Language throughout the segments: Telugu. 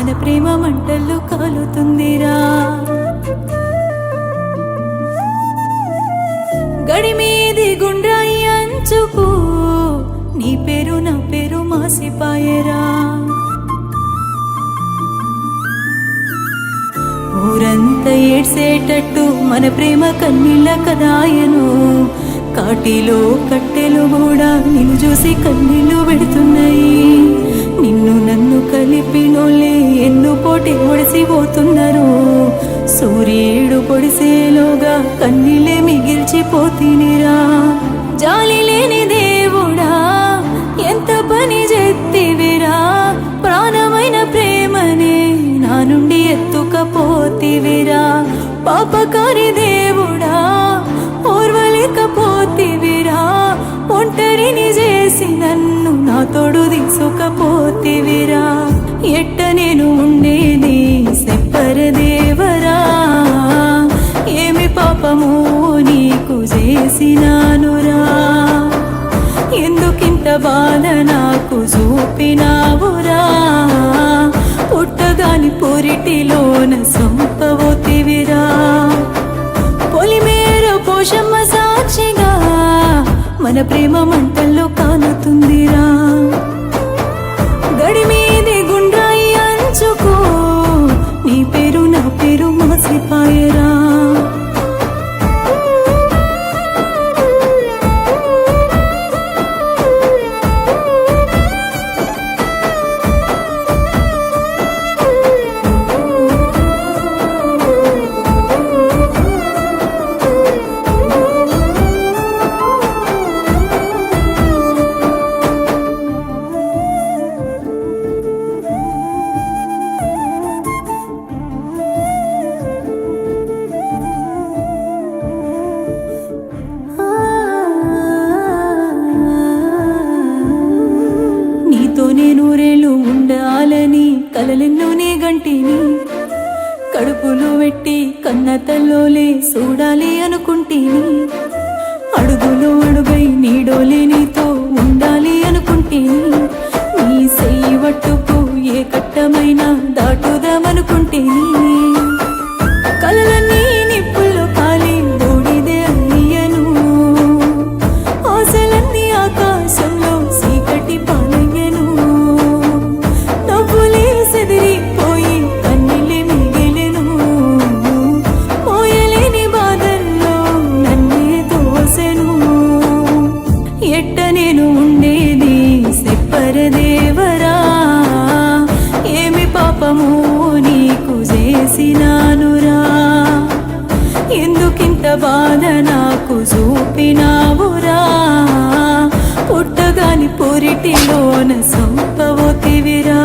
మన ప్రేమ మంటల్లో కాలుతుందిరా. గడి మీది గుండ్రాయి అంచుకు నీ పేరు నా పేరు మాసిపాయరా. ఊరంతా ఏడ్సేటట్టు మన ప్రేమ కన్నీళ్ళ కదాయను. కాటిలో కట్టెలు కూడా నిన్ను చూసి కన్నీళ్లు పెడుతున్నాయి. నిన్ను నన్ను కలిపినోళ్ళే ఎన్ను పోటీ ఒడిసిపోతున్నారు. సూర్యుడు పొడిసేలోగా కన్నీళ్ళే మిగిల్చిపోతినిరా. జాలి లేని దేవుడా ఎంత పని చేత్తివిరా. ప్రాణమైన ప్రేమనే నా నుండి ఎత్తుకపోతివిరా. పాపకారి దేవుడా ఓర్వలేకపోతివిరా. ఒంటరిని చేసి నన్ను నా తోడు తీసుకపోతివిరా. ఎట్ట నేను ఉండేది చెప్పరదేవరా. ఏమి పాపము నీకు చేసినానురా. ఎందుకింత బాధ నాకు చూపినావురా. పుట్టగాని పొరిటిలోన సంపవోతివిరా. పొలిమేర పోషమ్మ సాక్షిగా మన ప్రేమ మంటల్లో కాలుతుందిరా. గడి మీది గుండ్రాయి అంచుకు నీ పేరు నా పేరు మాసిపాయరా. నేను రేళ్ళు ఉండాలని కలలెన్నోనే గంటిని. కడుపులో పెట్టి కన్న తల్లోలే చూడాలి అనుకుంటేని. అడుగులో అడుగై నీడోలే నీతో ఉండాలి అనుకుంటేని. నీ చెయ్యి పట్టుకు ఏ కట్టమైనా దాటుదామనుకుంటేని. కలలన్నీ నిప్పుల్లో కాలి బూడిదే అయ్యను. ఆశలన్నీ ఆకాశంలో చీకటి పాలయ్యను. నవ్వులే సెదిరిపోయి కన్నీళ్ళే మిగిలెను. మోయలేని బాధల్లో నన్నే తోసెను. ఎట్ట నేను ఉండేది చెప్పరదేవరా. ఏమి పాపము నీకు చేసినానురా. ఎందుకింత బాధ నాకు చూపినావురా. పుట్టగాని పొరిటిలోన సంపవోతివిరా.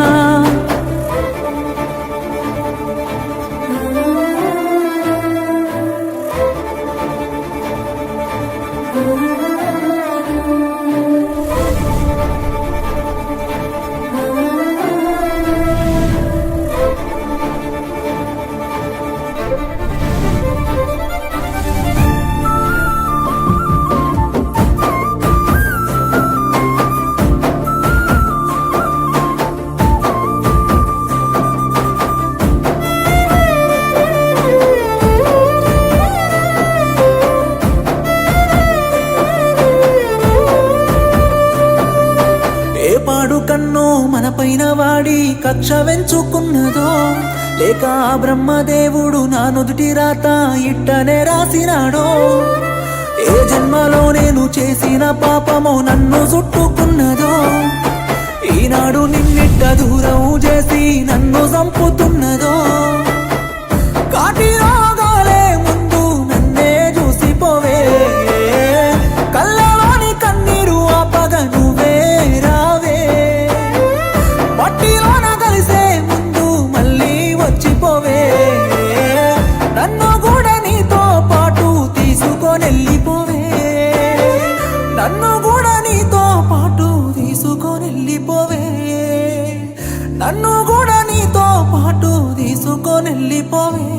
పాడు కన్నో మన పైన వాడి కక్ష వెంచుకున్నదో. లేక ఆ బ్రహ్మదేవుడు నా నుదుటి రాత ఇట్టనే రాసినాడో. ఏ జన్మలో నేను చేసిన పాపమో నన్ను చుట్టుకున్నదో. ఈనాడు నిన్నిట్ట దూరం చేసి నన్ను చంపుతున్నదో. కాటి రోగాలే ముందు నన్నే చూసిపోవే. కళ్ళలోని కన్నీరు ఆపగ నువ్వే రావే. మట్టిలోన కలిసే ముందు మళ్ళీ వచ్చిపోవే. నన్ను కూడా నీతో పాటు తీసుకొనెళ్ళిపోవే. నన్ను కూడా నీతో పాటు తీసుకొనెళ్ళిపోవే. నన్ను కూడా నీతో పాటు తీసుకొనెళ్ళిపోవే.